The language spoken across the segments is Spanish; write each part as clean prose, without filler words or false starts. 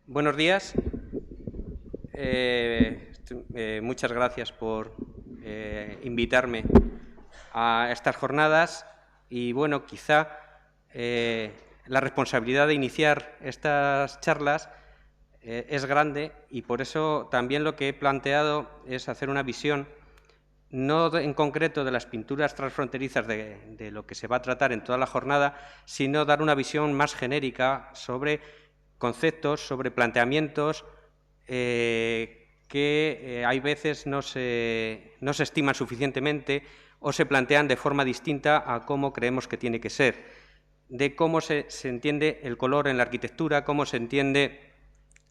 Buenos días. Muchas gracias por invitarme a estas jornadas y, bueno, quizá la responsabilidad de iniciar estas charlas es grande y por eso también lo que he planteado es hacer una visión no en concreto de las pinturas transfronterizas de lo que se va a tratar en toda la jornada, sino dar una visión más genérica sobre conceptos, sobre planteamientos que hay veces no se estiman suficientemente o se plantean de forma distinta a cómo creemos que tiene que ser, de cómo se entiende el color en la arquitectura, cómo se entiende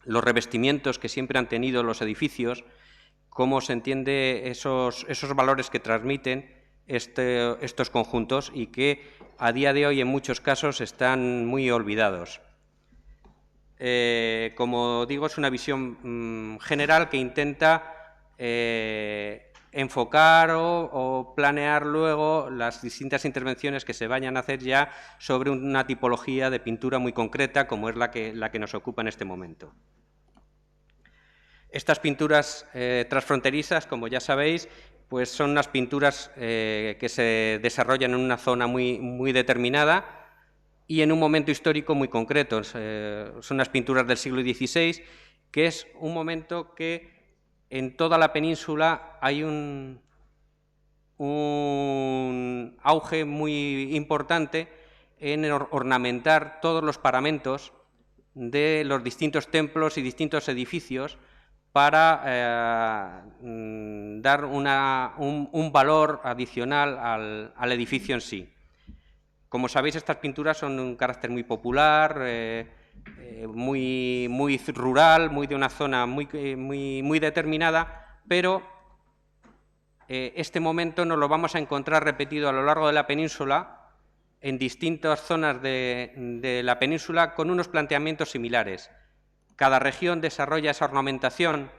los revestimientos que siempre han tenido los edificios, cómo se entiende esos valores que transmiten estos conjuntos y que a día de hoy en muchos casos están muy olvidados. Como digo, es una visión general que intenta enfocar o planear luego las distintas intervenciones que se vayan a hacer ya sobre una tipología de pintura muy concreta como es la que nos ocupa en este momento. Estas pinturas transfronterizas, como ya sabéis, pues son unas pinturas que se desarrollan en una zona muy determinada y en un momento histórico muy concreto. Son unas pinturas del siglo XVI, que es un momento que en toda la península hay un auge muy importante en ornamentar todos los paramentos de los distintos templos y distintos edificios para dar un valor adicional al edificio en sí. Como sabéis, estas pinturas son de un carácter muy popular, muy rural, muy de una zona muy determinada, pero este momento nos lo vamos a encontrar repetido a lo largo de la península, en distintas zonas de la península, con unos planteamientos similares. Cada región desarrolla esa ornamentación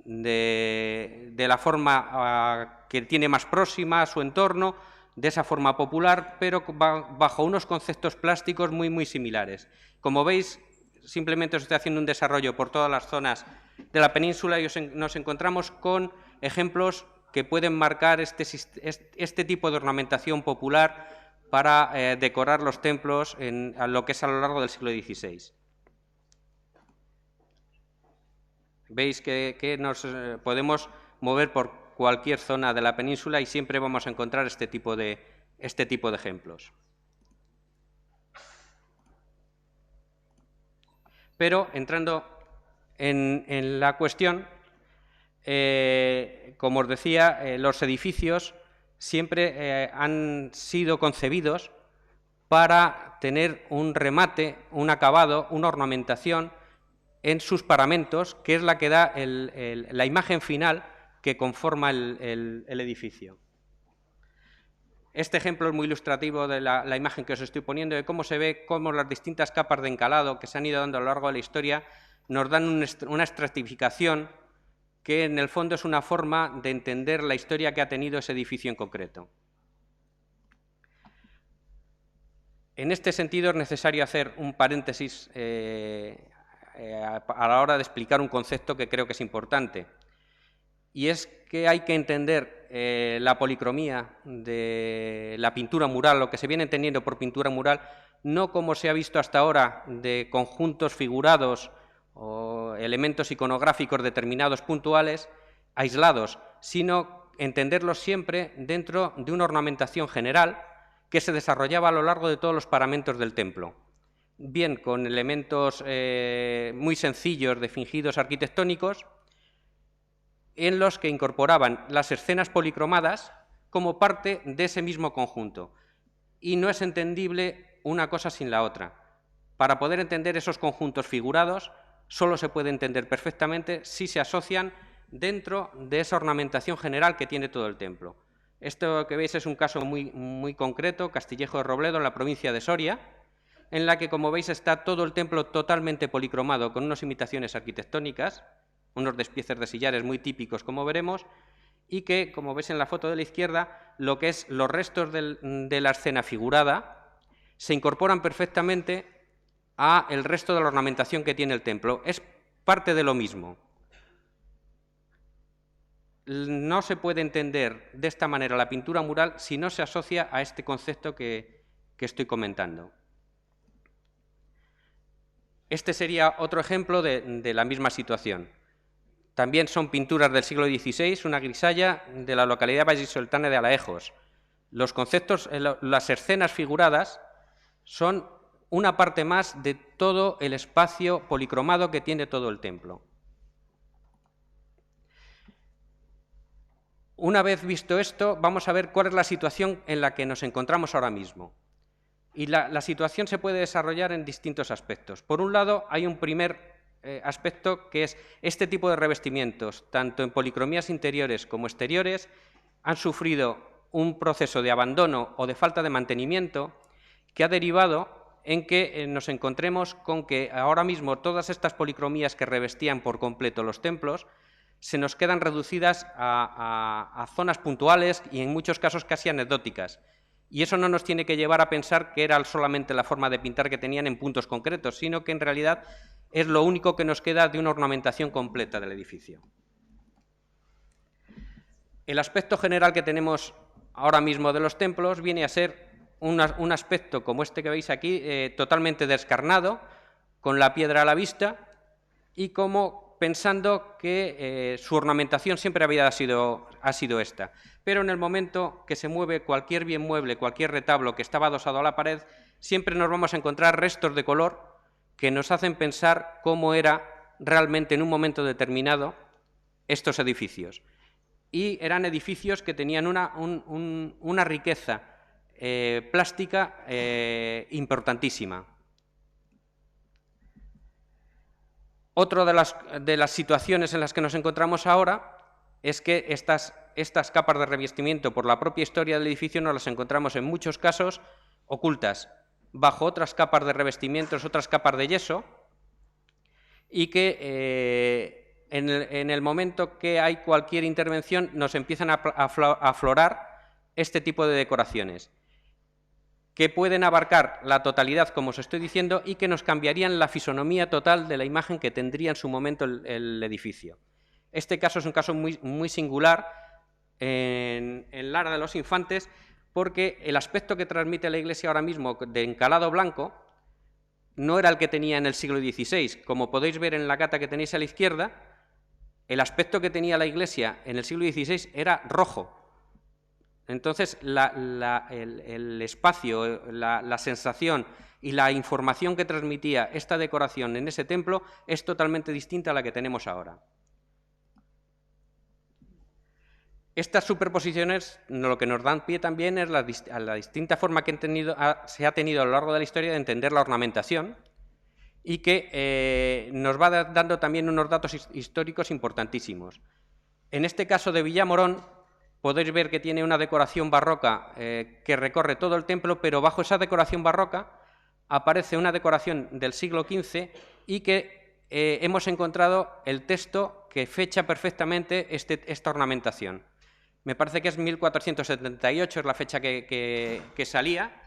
de la forma que tiene más próxima a su entorno, de esa forma popular, pero bajo unos conceptos plásticos muy similares. Como veis, simplemente os estoy haciendo un desarrollo por todas las zonas de la península y nos encontramos con ejemplos que pueden marcar este tipo de ornamentación popular para decorar los templos a lo que es a lo largo del siglo XVI. Veis que nos podemos mover por cualquier zona de la península y siempre vamos a encontrar este tipo de ejemplos. Pero, entrando en la cuestión, como os decía, los edificios siempre han sido concebidos para tener un remate, un acabado, una ornamentación en sus paramentos, que es la que da la imagen final que conforma el edificio. Este ejemplo es muy ilustrativo de la imagen que os estoy poniendo, de cómo se ve cómo las distintas capas de encalado que se han ido dando a lo largo de la historia nos dan una estratificación que en el fondo es una forma de entender la historia que ha tenido ese edificio en concreto. En este sentido es necesario hacer un paréntesis a la hora de explicar un concepto que creo que es importante, y es que hay que entender la policromía de la pintura mural, lo que se viene entendiendo por pintura mural, no como se ha visto hasta ahora de conjuntos figurados o elementos iconográficos determinados puntuales, aislados, sino entenderlos siempre dentro de una ornamentación general que se desarrollaba a lo largo de todos los paramentos del templo, bien con elementos muy sencillos de fingidos arquitectónicos, en los que incorporaban las escenas policromadas como parte de ese mismo conjunto. Y no es entendible una cosa sin la otra. Para poder entender esos conjuntos figurados, solo se puede entender perfectamente si se asocian dentro de esa ornamentación general que tiene todo el templo. Esto que veis es un caso muy concreto, Castillejo de Robledo, en la provincia de Soria, en la que, como veis, está todo el templo totalmente policromado con unas imitaciones arquitectónicas, unos despieces de sillares muy típicos, como veremos, y que, como veis en la foto de la izquierda, lo que es los restos de la escena figurada se incorporan perfectamente a el resto de la ornamentación que tiene el templo. Es parte de lo mismo. No se puede entender de esta manera la pintura mural si no se asocia a este concepto que estoy comentando. Este sería otro ejemplo de la misma situación. También son pinturas del siglo XVI, una grisalla de la localidad vallisoletana de Alaejos. Los conceptos, las escenas figuradas son una parte más de todo el espacio policromado que tiene todo el templo. Una vez visto esto, vamos a ver cuál es la situación en la que nos encontramos ahora mismo. Y la situación se puede desarrollar en distintos aspectos. Por un lado, hay un primer aspecto que es este tipo de revestimientos, tanto en policromías interiores como exteriores, han sufrido un proceso de abandono o de falta de mantenimiento que ha derivado en que nos encontremos con que ahora mismo todas estas policromías que revestían por completo los templos se nos quedan reducidas a zonas puntuales y en muchos casos casi anecdóticas. Y eso no nos tiene que llevar a pensar que era solamente la forma de pintar que tenían en puntos concretos, sino que en realidad es lo único que nos queda de una ornamentación completa del edificio. El aspecto general que tenemos ahora mismo de los templos viene a ser un aspecto como este que veis aquí, totalmente descarnado, con la piedra a la vista y como pensando que su ornamentación siempre ha sido esta. Pero en el momento que se mueve cualquier bien mueble, cualquier retablo que estaba adosado a la pared, siempre nos vamos a encontrar restos de color que nos hacen pensar cómo era realmente en un momento determinado estos edificios. Y eran edificios que tenían una riqueza plástica importantísima. Otra de las situaciones en las que nos encontramos ahora es que estas capas de revestimiento por la propia historia del edificio nos las encontramos en muchos casos ocultas bajo otras capas de revestimientos, otras capas de yeso, y que en el momento que hay cualquier intervención nos empiezan a aflorar este tipo de decoraciones, que pueden abarcar la totalidad, como os estoy diciendo, y que nos cambiarían la fisonomía total de la imagen que tendría en su momento el edificio. Este caso es un caso muy singular en Lara de los Infantes, porque el aspecto que transmite la iglesia ahora mismo de encalado blanco no era el que tenía en el siglo XVI. Como podéis ver en la cata que tenéis a la izquierda, el aspecto que tenía la iglesia en el siglo XVI era rojo. Entonces, el espacio, la sensación y la información que transmitía esta decoración en ese templo es totalmente distinta a la que tenemos ahora. Estas superposiciones lo que nos dan pie también es a la distinta forma que se ha tenido a lo largo de la historia de entender la ornamentación y que nos va dando también unos datos históricos importantísimos. En este caso de Villamorón, podéis ver que tiene una decoración barroca que recorre todo el templo, pero bajo esa decoración barroca aparece una decoración del siglo XV y que hemos encontrado el texto que fecha perfectamente esta ornamentación. Me parece que es 1478, es la fecha que salía,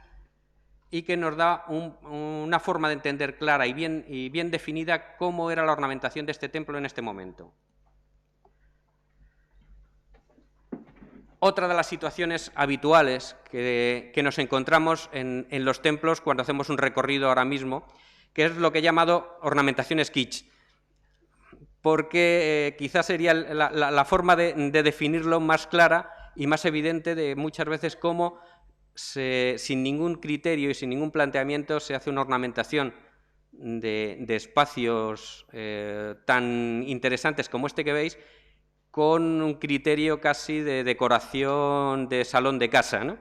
y que nos da una forma de entender clara y bien definida cómo era la ornamentación de este templo en este momento. Otra de las situaciones habituales que nos encontramos en los templos cuando hacemos un recorrido ahora mismo, que es lo que he llamado ornamentaciones kitsch, porque quizás sería la forma de definirlo más clara y más evidente de muchas veces cómo sin ningún criterio y sin ningún planteamiento se hace una ornamentación de espacios tan interesantes como este que veis, con un criterio casi de decoración de salón de casa, ¿no?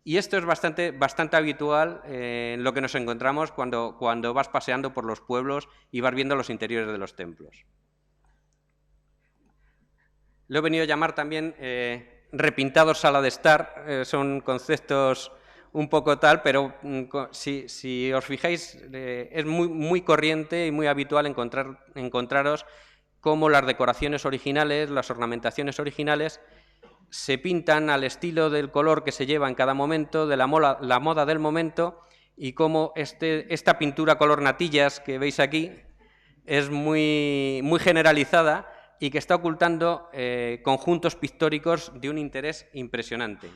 Y esto es bastante habitual en lo que nos encontramos cuando vas paseando por los pueblos y vas viendo los interiores de los templos. Lo he venido a llamar también repintados sala de estar, son conceptos un poco tal, pero si os fijáis es muy corriente y muy habitual encontraros cómo las decoraciones originales, las ornamentaciones originales, se pintan al estilo del color que se lleva en cada momento, de la moda del momento, y cómo esta pintura color natillas que veis aquí es muy generalizada y que está ocultando conjuntos pictóricos de un interés impresionante.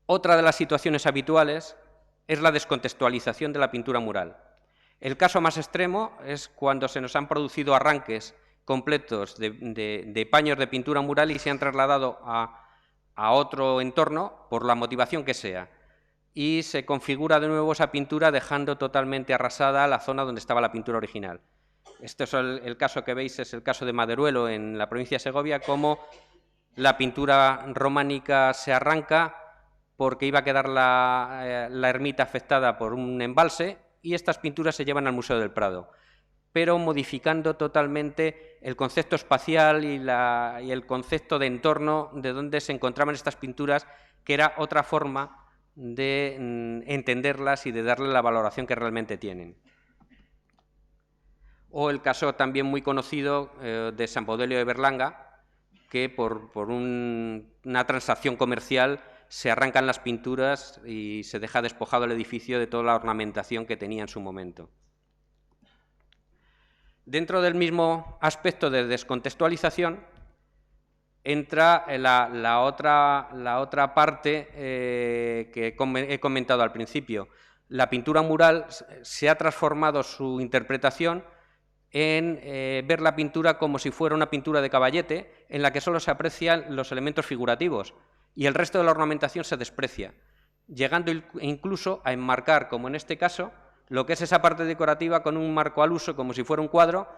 Otra de las situaciones habituales es la descontextualización de la pintura mural. El caso más extremo es cuando se nos han producido arranques completos de paños de pintura mural y se han trasladado a otro entorno por la motivación que sea. Y se configura de nuevo esa pintura dejando totalmente arrasada la zona donde estaba la pintura original. Este es el caso que veis, es el caso de Maderuelo en la provincia de Segovia, cómo la pintura románica se arranca porque iba a quedar la ermita afectada por un embalse y estas pinturas se llevan al Museo del Prado, pero modificando totalmente el concepto espacial y el concepto de entorno de donde se encontraban estas pinturas, que era otra forma de entenderlas y de darle la valoración que realmente tienen. O el caso también muy conocido de San Baudolio de Berlanga, que por una transacción comercial se arrancan las pinturas y se deja despojado el edificio de toda la ornamentación que tenía en su momento. Dentro del mismo aspecto de descontextualización entra la otra parte que he comentado al principio. La pintura mural se ha transformado su interpretación en ver la pintura como si fuera una pintura de caballete en la que solo se aprecian los elementos figurativos y el resto de la ornamentación se desprecia, llegando incluso a enmarcar, como en este caso, lo que es esa parte decorativa con un marco al uso como si fuera un cuadro,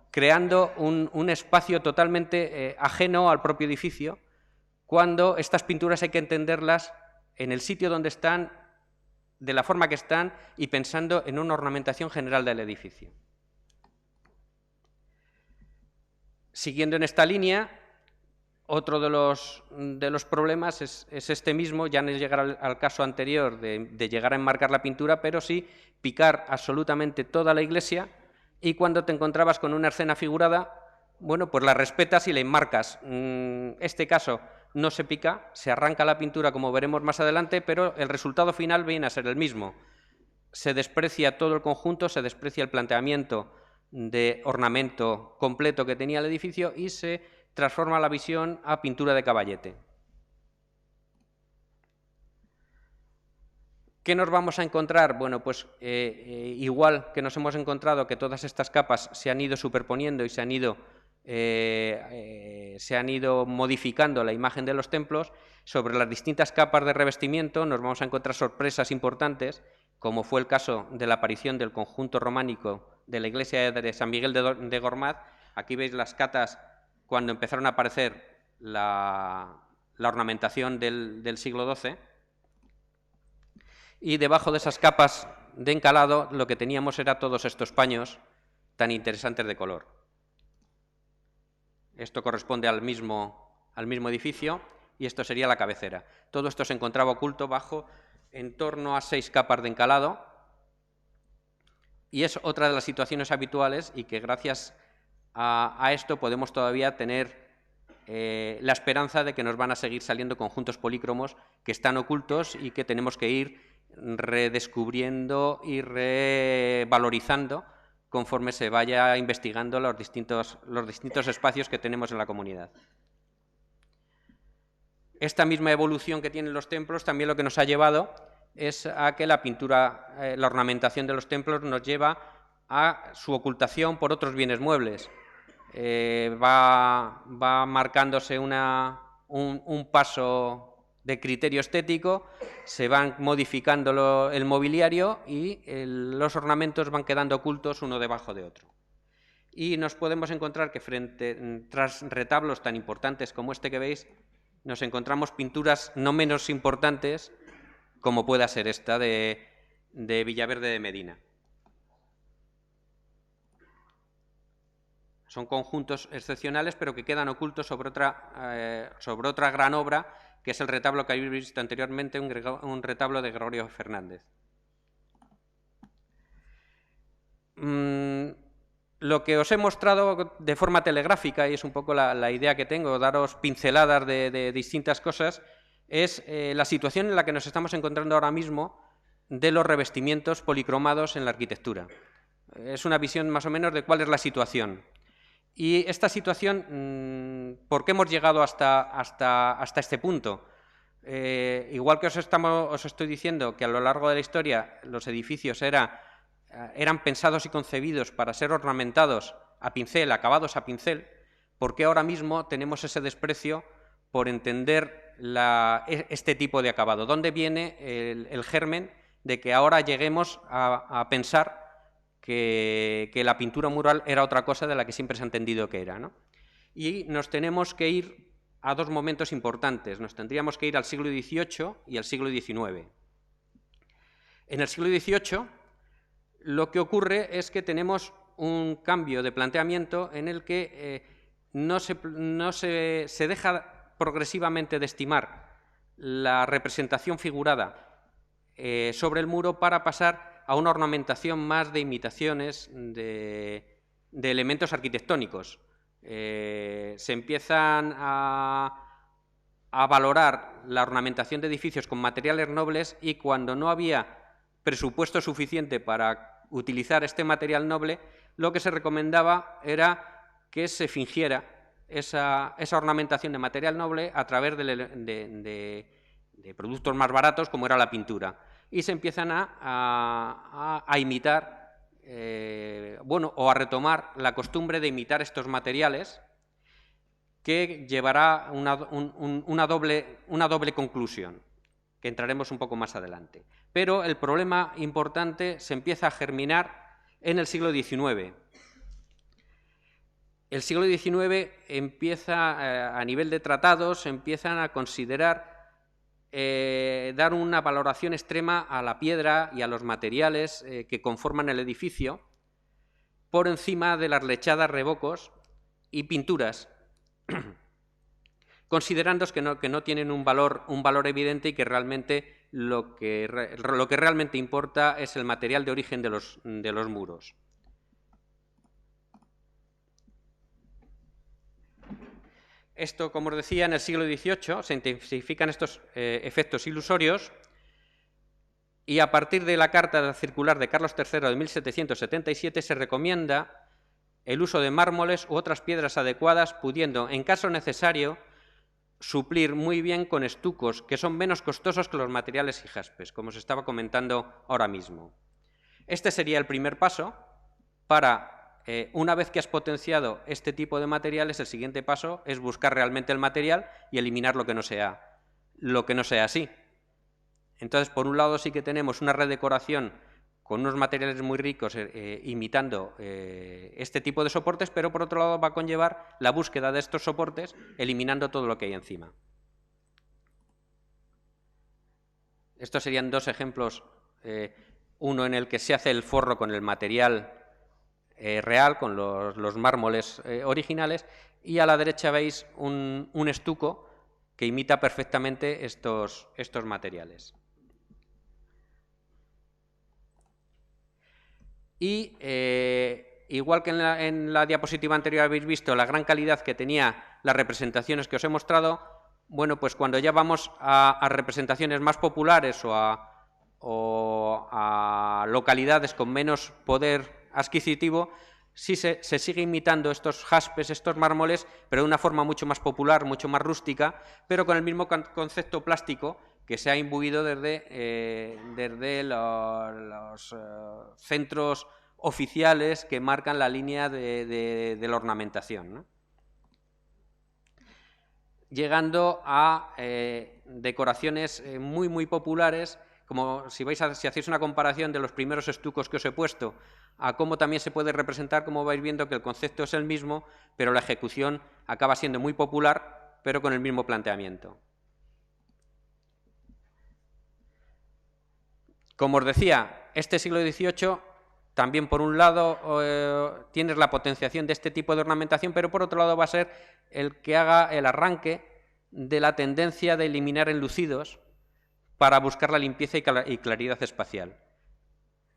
creando un espacio totalmente ajeno al propio edificio, cuando estas pinturas hay que entenderlas en el sitio donde están, de la forma que están y pensando en una ornamentación general del edificio. Siguiendo en esta línea, otro de los problemas es este mismo, ya no es llegar al caso anterior de llegar a enmarcar la pintura, pero sí picar absolutamente toda la iglesia y cuando te encontrabas con una escena figurada, bueno, pues la respetas y la enmarcas. Este caso no se pica, se arranca la pintura como veremos más adelante, pero el resultado final viene a ser el mismo. Se desprecia todo el conjunto, se desprecia el planteamiento de ornamento completo que tenía el edificio y se transforma la visión a pintura de caballete. ¿Qué nos vamos a encontrar? Bueno, pues igual que nos hemos encontrado que todas estas capas se han ido superponiendo y se han ido modificando la imagen de los templos, sobre las distintas capas de revestimiento nos vamos a encontrar sorpresas importantes, como fue el caso de la aparición del conjunto románico de la iglesia de San Miguel de Gormaz. Aquí veis las catas cuando empezaron a aparecer la ornamentación del siglo XII, y debajo de esas capas de encalado lo que teníamos era todos estos paños tan interesantes de color. Esto corresponde al mismo edificio y esto sería la cabecera. Todo esto se encontraba oculto bajo en torno a 6 capas de encalado y es otra de las situaciones habituales y que gracias a esto podemos todavía tener la esperanza de que nos van a seguir saliendo conjuntos polícromos que están ocultos y que tenemos que ir redescubriendo y revalorizando conforme se vaya investigando los distintos espacios que tenemos en la comunidad. Esta misma evolución que tienen los templos también lo que nos ha llevado es a que la pintura, la ornamentación de los templos nos lleva a su ocultación por otros bienes muebles. Va marcándose un paso de criterio estético, se van modificando el mobiliario y los ornamentos van quedando ocultos uno debajo de otro. Y nos podemos encontrar que tras retablos tan importantes como este que veis, nos encontramos pinturas no menos importantes como pueda ser esta de Villaverde de Medina. Son conjuntos excepcionales, pero que quedan ocultos sobre otra gran obra, que es el retablo que habéis visto anteriormente, un retablo de Gregorio Fernández. Lo que os he mostrado de forma telegráfica, y es un poco la idea que tengo, daros pinceladas de distintas cosas, es la situación en la que nos estamos encontrando ahora mismo de los revestimientos policromados en la arquitectura. Es una visión más o menos de cuál es la situación. Y esta situación, ¿por qué hemos llegado hasta este punto? Igual que os estoy diciendo que a lo largo de la historia los edificios eran pensados y concebidos para ser ornamentados a pincel, acabados a pincel, ¿por qué ahora mismo tenemos ese desprecio por entender este tipo de acabado? ¿Dónde viene el germen de que ahora lleguemos a pensar que la pintura mural era otra cosa de la que siempre se ha entendido que era, ¿no? Y nos tenemos que ir a dos momentos importantes. Nos tendríamos que ir al siglo XVIII y al siglo XIX. En el siglo XVIII lo que ocurre es que tenemos un cambio de planteamiento en el que se deja progresivamente de estimar la representación figurada sobre el muro para pasar a una ornamentación más de imitaciones de elementos arquitectónicos. Se empiezan a valorar la ornamentación de edificios con materiales nobles y cuando no había presupuesto suficiente para utilizar este material noble, lo que se recomendaba era que se fingiera esa ornamentación de material noble a través de productos más baratos como era la pintura. Y se empiezan a imitar, o a retomar la costumbre de imitar estos materiales que llevará una doble conclusión, que entraremos un poco más adelante. Pero el problema importante se empieza a germinar en el siglo XIX. El siglo XIX empieza, a nivel de tratados, empiezan a considerar dar una valoración extrema a la piedra y a los materiales que conforman el edificio por encima de las lechadas, revocos y pinturas, considerando que no tienen un valor evidente y que realmente lo que realmente importa es el material de origen de los muros. Esto, como os decía, en el siglo XVIII se intensifican estos efectos ilusorios y a partir de la Carta Circular de Carlos III de 1777 se recomienda el uso de mármoles u otras piedras adecuadas, pudiendo, en caso necesario, suplir muy bien con estucos, que son menos costosos que los materiales y jaspes, como os estaba comentando ahora mismo. Este sería el primer paso para... una vez que has potenciado este tipo de materiales, el siguiente paso es buscar realmente el material y eliminar lo que no sea así. Entonces, por un lado sí que tenemos una redecoración con unos materiales muy ricos imitando este tipo de soportes, pero por otro lado va a conllevar la búsqueda de estos soportes eliminando todo lo que hay encima. Estos serían dos ejemplos, uno en el que se hace el forro con el material real, con los mármoles originales, y a la derecha veis un estuco que imita perfectamente estos materiales. Y igual que en la diapositiva anterior habéis visto la gran calidad que tenía las representaciones que os he mostrado, bueno, pues cuando ya vamos a representaciones más populares o a localidades con menos poder adquisitivo, sí se sigue imitando estos jaspes, estos mármoles, pero de una forma mucho más popular, mucho más rústica, pero con el mismo concepto plástico que se ha imbuido desde los centros oficiales que marcan la línea de la ornamentación, ¿no? Llegando a decoraciones muy populares, como si hacéis una comparación de los primeros estucos que os he puesto a cómo también se puede representar, como vais viendo que el concepto es el mismo, pero la ejecución acaba siendo muy popular, pero con el mismo planteamiento. Como os decía, este siglo XVIII también por un lado tienes la potenciación de este tipo de ornamentación, pero por otro lado va a ser el que haga el arranque de la tendencia de eliminar enlucidos para buscar la limpieza y claridad espacial.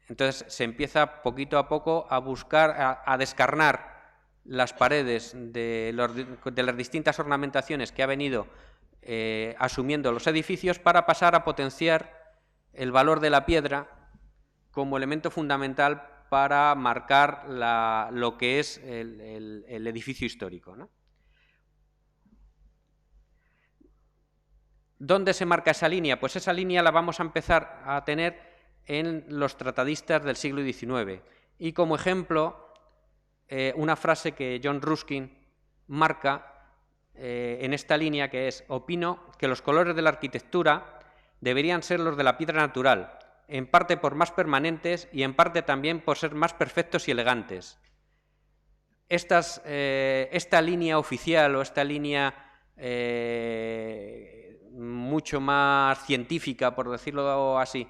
Entonces se empieza poquito a poco a buscar, a descarnar las paredes de las distintas ornamentaciones que ha venido asumiendo los edificios para pasar a potenciar el valor de la piedra como elemento fundamental para marcar lo que es el edificio histórico, ¿no? ¿Dónde se marca esa línea? Pues esa línea la vamos a empezar a tener en los tratadistas del siglo XIX. Y como ejemplo, una frase que John Ruskin marca en esta línea, que es: opino que los colores de la arquitectura deberían ser los de la piedra natural, en parte por más permanentes y en parte también por ser más perfectos y elegantes. Esta línea oficial o esta línea mucho más científica, por decirlo así,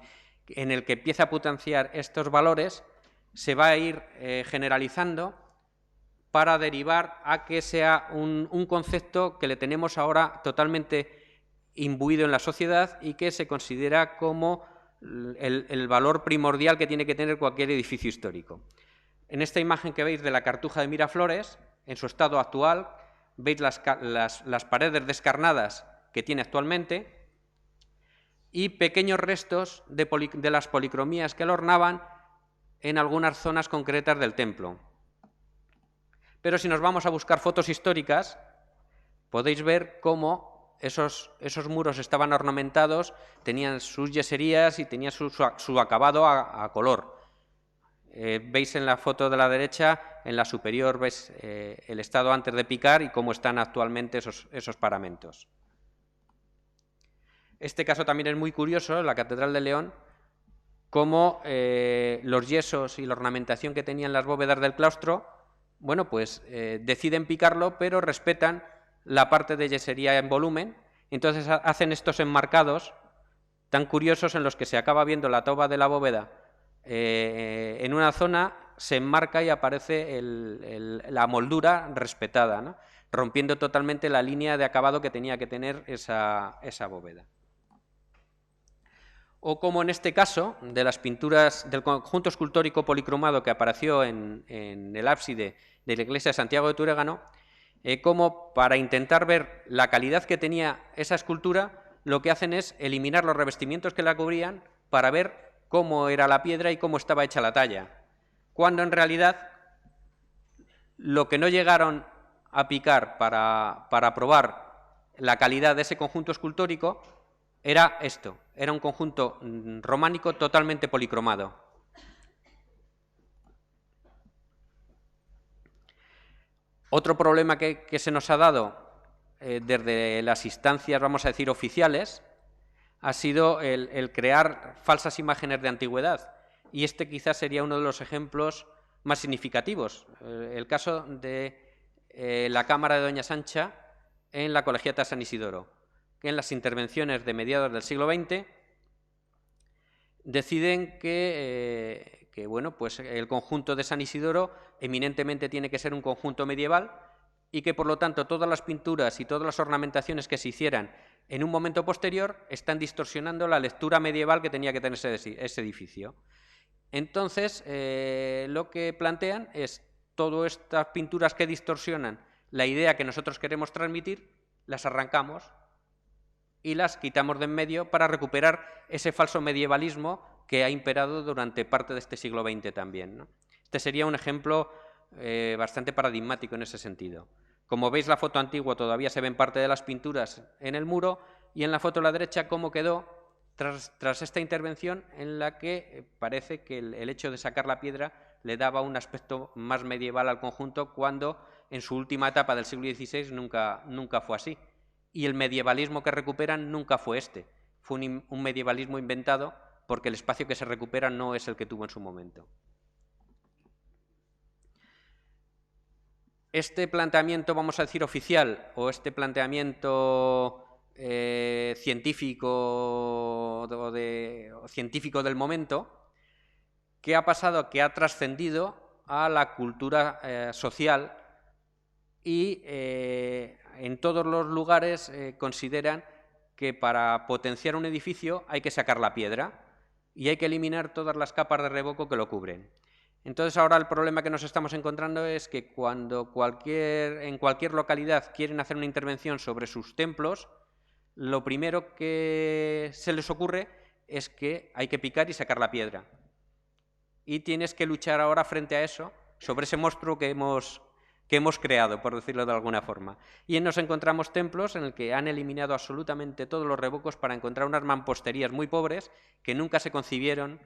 en el que empieza a potenciar estos valores, se va a ir generalizando para derivar a que sea un concepto que le tenemos ahora totalmente imbuido en la sociedad y que se considera como el valor primordial que tiene que tener cualquier edificio histórico. En esta imagen que veis de la Cartuja de Miraflores, en su estado actual, veis las paredes descarnadas que tiene actualmente y pequeños restos de las policromías que lo ornaban en algunas zonas concretas del templo. Pero si nos vamos a buscar fotos históricas, podéis ver cómo esos muros estaban ornamentados, tenían sus yeserías y tenían su acabado a color. Veis en la foto de la derecha, en la superior, veis el estado antes de picar y cómo están actualmente esos paramentos. Este caso también es muy curioso, en la Catedral de León, cómo los yesos y la ornamentación que tenían las bóvedas del claustro, bueno, pues deciden picarlo, pero respetan la parte de yesería en volumen. Entonces hacen estos enmarcados tan curiosos en los que se acaba viendo la toba de la bóveda en una zona, se enmarca y aparece la moldura respetada, ¿no? Rompiendo totalmente la línea de acabado que tenía que tener esa bóveda. O como en este caso, de las pinturas del conjunto escultórico policromado que apareció en el ábside de la iglesia de Santiago de Turégano, como para intentar ver la calidad que tenía esa escultura, lo que hacen es eliminar los revestimientos que la cubrían para ver cómo era la piedra y cómo estaba hecha la talla, cuando en realidad lo que no llegaron a picar para probar la calidad de ese conjunto escultórico era esto, era un conjunto románico totalmente policromado. Otro problema que se nos ha dado desde las instancias, vamos a decir, oficiales, ha sido el crear falsas imágenes de antigüedad. Y este quizás sería uno de los ejemplos más significativos. El caso de la cámara de Doña Sancha en la Colegiata San Isidoro, que en las intervenciones de mediados del siglo XX deciden que bueno, pues el conjunto de San Isidoro eminentemente tiene que ser un conjunto medieval y que, por lo tanto, todas las pinturas y todas las ornamentaciones que se hicieran en un momento posterior están distorsionando la lectura medieval que tenía que tener ese edificio. Entonces, lo que plantean es todas estas pinturas que distorsionan la idea que nosotros queremos transmitir, las arrancamos y las quitamos de en medio para recuperar ese falso medievalismo que ha imperado durante parte de este siglo XX también, ¿no? Este sería un ejemplo bastante paradigmático en ese sentido. Como veis, la foto antigua todavía se ven parte de las pinturas en el muro, y en la foto a la derecha cómo quedó tras esta intervención, en la que parece que el hecho de sacar la piedra le daba un aspecto más medieval al conjunto, cuando en su última etapa del siglo XVI nunca fue así. Y el medievalismo que recuperan nunca fue este. Fue un medievalismo inventado, porque el espacio que se recupera no es el que tuvo en su momento. Este planteamiento, vamos a decir, oficial, o este planteamiento científico del momento, ¿qué ha pasado? Que ha trascendido a la cultura social y en todos los lugares consideran que para potenciar un edificio hay que sacar la piedra y hay que eliminar todas las capas de revoco que lo cubren. Entonces, ahora el problema que nos estamos encontrando es que cuando en cualquier localidad quieren hacer una intervención sobre sus templos, lo primero que se les ocurre es que hay que picar y sacar la piedra. Y tienes que luchar ahora frente a eso, sobre ese monstruo que hemos creado, por decirlo de alguna forma. Y nos encontramos templos en el que han eliminado absolutamente todos los revocos para encontrar unas mamposterías muy pobres que nunca se concibieron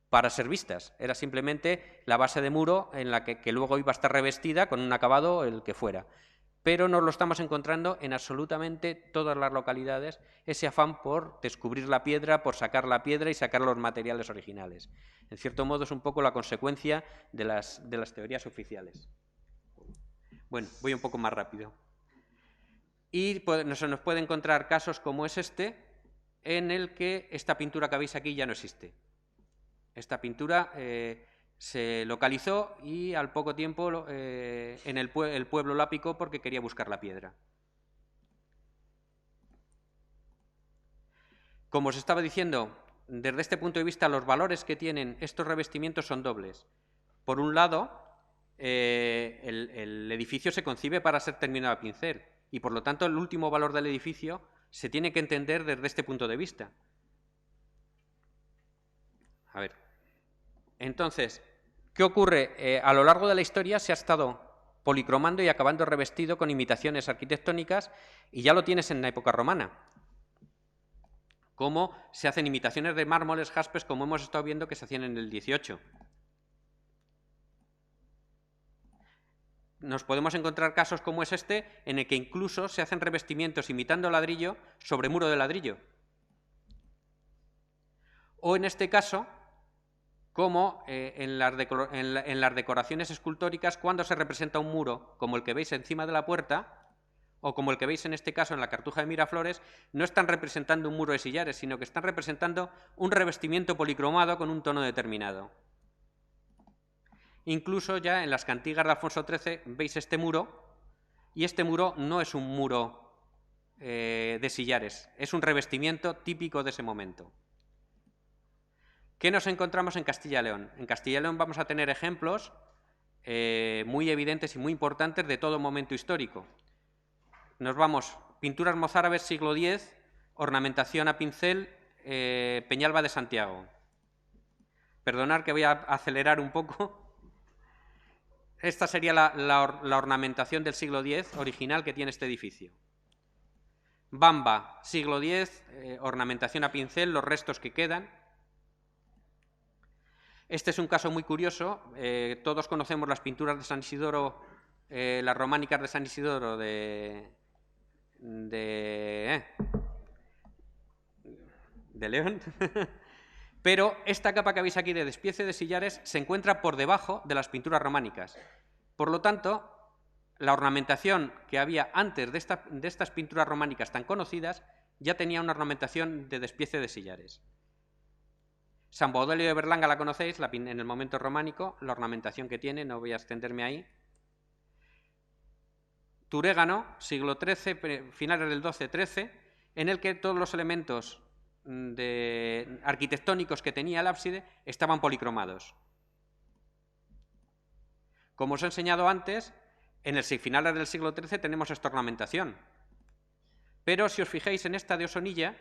para ser vistas. Era simplemente la base de muro en la que luego iba a estar revestida con un acabado el que fuera. Pero nos lo estamos encontrando en absolutamente todas las localidades, ese afán por descubrir la piedra, por sacar la piedra y sacar los materiales originales. En cierto modo es un poco la consecuencia de las teorías oficiales. Bueno, voy un poco más rápido. Y se nos puede encontrar casos como es este, en el que esta pintura que veis aquí ya no existe. Esta pintura se localizó y al poco tiempo el pueblo la picó porque quería buscar la piedra. Como os estaba diciendo, desde este punto de vista los valores que tienen estos revestimientos son dobles. Por un lado, el edificio se concibe para ser terminado a pincel y por lo tanto el último valor del edificio se tiene que entender desde este punto de vista. A ver. Entonces, ¿qué ocurre? A lo largo de la historia se ha estado policromando y acabando revestido con imitaciones arquitectónicas y ya lo tienes en la época romana. Como se hacen imitaciones de mármoles, jaspes, como hemos estado viendo que se hacían en el 18. Nos podemos encontrar casos como es este, en el que incluso se hacen revestimientos imitando ladrillo sobre muro de ladrillo. O en este caso, como en las decoraciones escultóricas, cuando se representa un muro, como el que veis encima de la puerta, o como el que veis en este caso en la Cartuja de Miraflores, no están representando un muro de sillares, sino que están representando un revestimiento policromado con un tono determinado. Incluso ya en las cantigas de Alfonso XIII veis este muro, y este muro no es un muro de sillares, es un revestimiento típico de ese momento. ¿Qué nos encontramos en Castilla y León? En Castilla y León vamos a tener ejemplos muy evidentes y muy importantes de todo momento histórico. Nos vamos, pinturas mozárabes siglo X, ornamentación a pincel, Peñalba de Santiago. Perdonad que voy a acelerar un poco. Esta sería la ornamentación del siglo X original que tiene este edificio. Bamba, siglo X, ornamentación a pincel, los restos que quedan. Este es un caso muy curioso. Todos conocemos las pinturas de San Isidoro, las románicas de San Isidoro de León. Pero esta capa que veis aquí de despiece de sillares se encuentra por debajo de las pinturas románicas. Por lo tanto, la ornamentación que había antes de estas pinturas románicas tan conocidas ya tenía una ornamentación de despiece de sillares. San Baudelio de Berlanga la conocéis, en el momento románico, la ornamentación que tiene, no voy a extenderme ahí. Turégano, siglo XIII, finales del XII-XIII, en el que todos los elementos arquitectónicos que tenía el ábside estaban policromados. Como os he enseñado antes, en el finales del siglo XIII tenemos esta ornamentación. Pero si os fijáis en esta de Osonilla,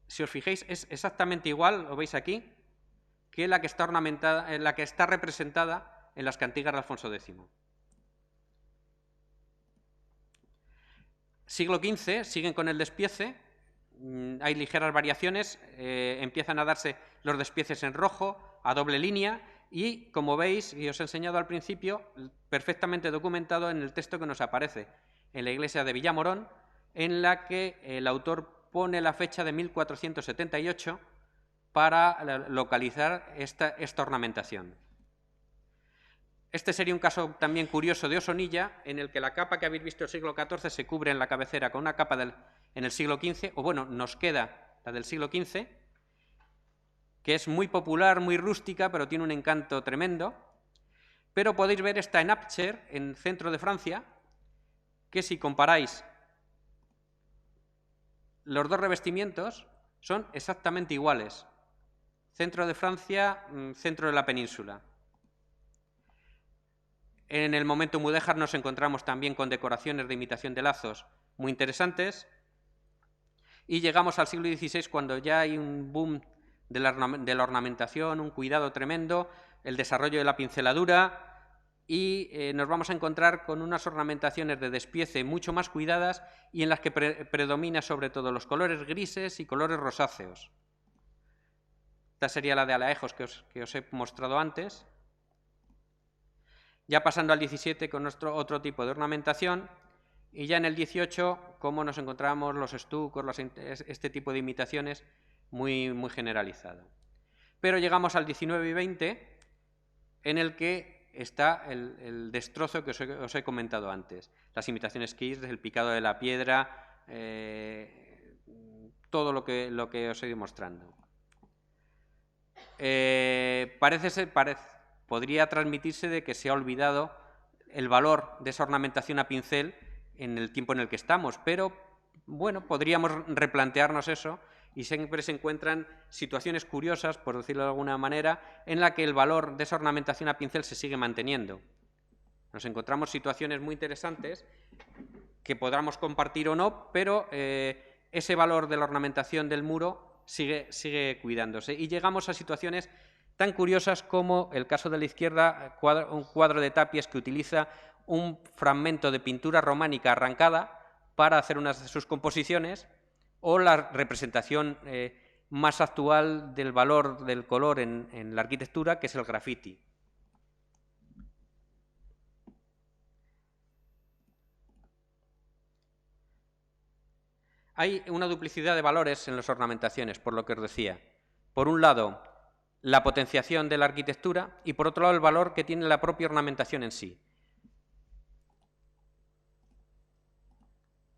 si os fijáis es exactamente igual, lo veis aquí, que la que está representada en las cantigas de Alfonso X. Siglo XV, siguen con el despiece, hay ligeras variaciones, empiezan a darse los despieces en rojo, a doble línea, y como veis, y os he enseñado al principio, perfectamente documentado en el texto que nos aparece en la iglesia de Villamorón, en la que el autor pone la fecha de 1478 para localizar esta ornamentación. Este sería un caso también curioso de Osonilla, en el que la capa que habéis visto del siglo XIV se cubre en la cabecera con una capa en el siglo XV, o bueno, nos queda la del siglo XV, que es muy popular, muy rústica, pero tiene un encanto tremendo. Pero podéis ver esta en Apcher, en centro de Francia, que si comparáis los dos revestimientos, son exactamente iguales. Centro de Francia, centro de la península. En el momento mudéjar nos encontramos también con decoraciones de imitación de lazos muy interesantes. y llegamos al siglo XVI cuando ya hay un boom de la ornamentación, un cuidado tremendo, el desarrollo de la pinceladura, y nos vamos a encontrar con unas ornamentaciones de despiece mucho más cuidadas y en las que predomina sobre todo los colores grises y colores rosáceos. Esta sería la de Alaejos que os he mostrado antes. Ya pasando al 17 con otro tipo de ornamentación, y ya en el 18, como nos encontramos los estucos, este tipo de imitaciones muy generalizado. Pero llegamos al 19 y 20, en el que está el destrozo que os he comentado antes. Las imitaciones Kirsch, el picado de la piedra, todo lo que os he ido mostrando. Podría transmitirse de que se ha olvidado el valor de esa ornamentación a pincel en el tiempo en el que estamos, pero bueno, podríamos replantearnos eso, y siempre se encuentran situaciones curiosas, por decirlo de alguna manera, en la que el valor de esa ornamentación a pincel se sigue manteniendo. Nos encontramos situaciones muy interesantes que podamos compartir o no, pero ese valor de la ornamentación del muro sigue cuidándose. Y llegamos a situaciones tan curiosas como el caso de la izquierda, un cuadro de Tapies que utiliza un fragmento de pintura románica arrancada para hacer unas de sus composiciones, o la representación más actual del valor del color en la arquitectura, que es el graffiti. Hay una duplicidad de valores en las ornamentaciones, por lo que os decía. Por un lado, la potenciación de la arquitectura, y por otro lado, el valor que tiene la propia ornamentación en sí.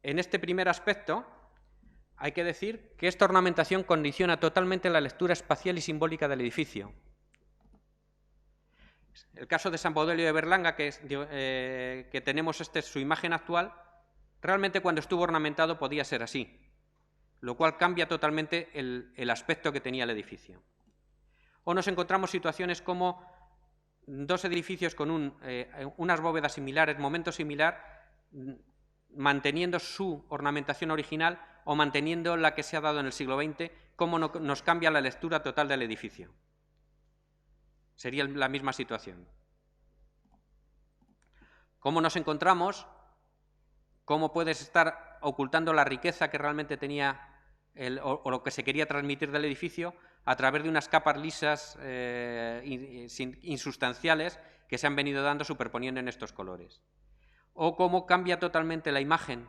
En este primer aspecto, hay que decir que esta ornamentación condiciona totalmente la lectura espacial y simbólica del edificio. El caso de San Baudolio de Berlanga, que tenemos su imagen actual, realmente cuando estuvo ornamentado podía ser así, lo cual cambia totalmente el aspecto que tenía el edificio. O nos encontramos situaciones como dos edificios con unas bóvedas similares, momento similar, manteniendo su ornamentación original o manteniendo la que se ha dado en el siglo XX, cómo nos cambia la lectura total del edificio. Sería la misma situación. ¿Cómo nos encontramos? ¿Cómo puedes estar ocultando la riqueza que realmente tenía o lo que se quería transmitir del edificio a través de unas capas lisas insustanciales que se han venido dando superponiendo en estos colores? O cómo cambia totalmente la imagen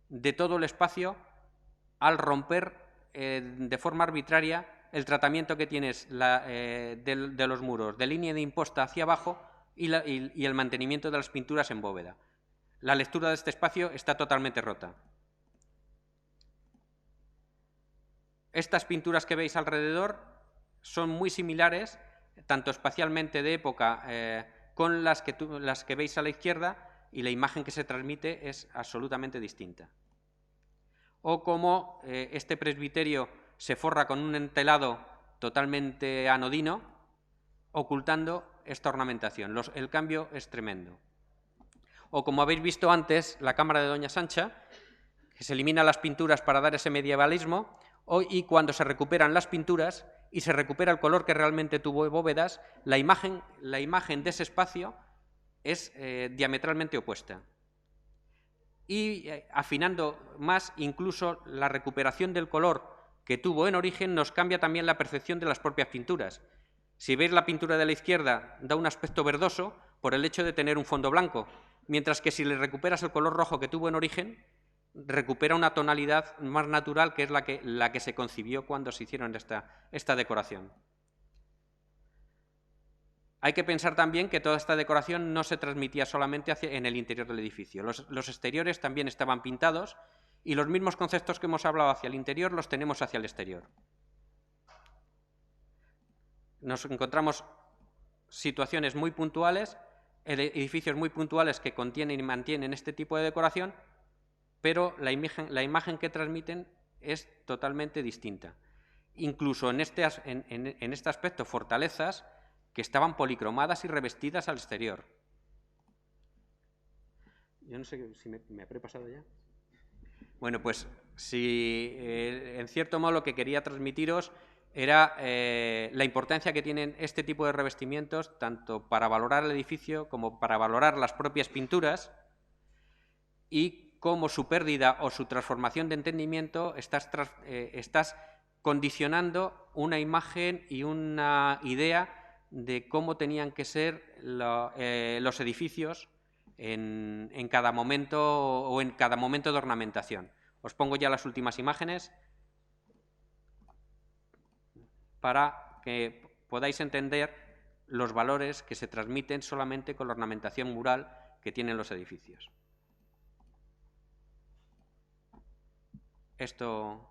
de todo el espacio al romper de forma arbitraria el tratamiento que tienes de los muros, de línea de imposta hacia abajo y el mantenimiento de las pinturas en bóveda. La lectura de este espacio está totalmente rota. Estas pinturas que veis alrededor son muy similares, tanto espacialmente de época, con las que veis a la izquierda, y la imagen que se transmite es absolutamente distinta. O como este presbiterio se forra con un entelado totalmente anodino, ocultando esta ornamentación. El cambio es tremendo. O como habéis visto antes, la cámara de Doña Sancha, que se eliminan las pinturas para dar ese medievalismo, y cuando se recuperan las pinturas y se recupera el color que realmente tuvo bóvedas, la imagen de ese espacio es diametralmente opuesta. Y afinando más, incluso la recuperación del color que tuvo en origen nos cambia también la percepción de las propias pinturas. Si veis la pintura de la izquierda, da un aspecto verdoso por el hecho de tener un fondo blanco, mientras que si le recuperas el color rojo que tuvo en origen, recupera una tonalidad más natural, que es la que se concibió cuando se hicieron esta decoración. Hay que pensar también que toda esta decoración no se transmitía solamente en el interior del edificio. Los exteriores también estaban pintados y los mismos conceptos que hemos hablado hacia el interior los tenemos hacia el exterior. Nos encontramos situaciones muy puntuales, edificios muy puntuales que contienen y mantienen este tipo de decoración, pero la imagen que transmiten es totalmente distinta. Incluso en este aspecto, fortalezas que estaban policromadas y revestidas al exterior. Yo no sé si me habré pasado ya. Bueno, pues si en cierto modo lo que quería transmitiros era la importancia que tienen este tipo de revestimientos tanto para valorar el edificio como para valorar las propias pinturas, y cómo su pérdida o su transformación de entendimiento estás condicionando una imagen y una idea de cómo tenían que ser los edificios en cada momento o en cada momento de ornamentación. Os pongo ya las últimas imágenes para que podáis entender los valores que se transmiten solamente con la ornamentación mural que tienen los edificios. Esto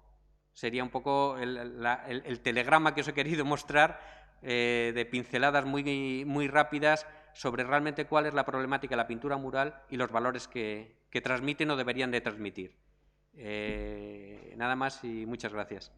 sería un poco el telegrama que os he querido mostrar, de pinceladas muy rápidas sobre realmente cuál es la problemática de la pintura mural y los valores que transmiten o deberían de transmitir. Nada más y muchas gracias.